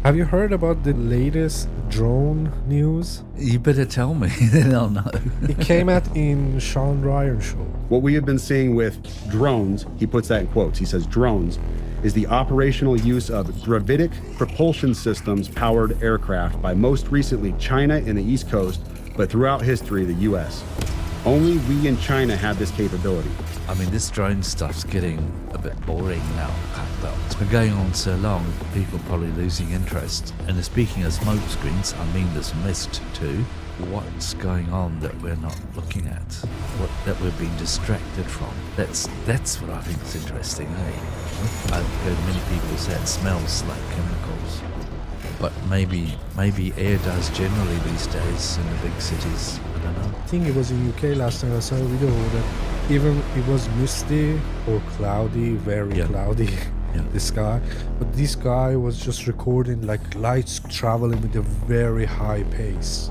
Have you heard about the latest drone news? You better tell me, then I'll know. It came out in Sean Ryan show. What we have been seeing with drones, he puts that in quotes, he says drones, is the operational use of gravitic propulsion systems powered aircraft by most recently China and the East Coast, but throughout history, the US. Only we in China have this capability. I mean, this drone stuff's getting a bit boring now. Well, it's been going on so long, people are probably losing interest. And speaking of smoke screens, I mean this mist too. What's going on that we're not looking at? That we're being distracted from? That's what I think is interesting, eh? I've heard many people say it smells like chemicals. But maybe air does generally these days in the big cities. I don't know. I think it was in UK last time I saw a video that even it was misty or cloudy, very cloudy, the sky. But this guy was just recording like lights traveling with a very high pace.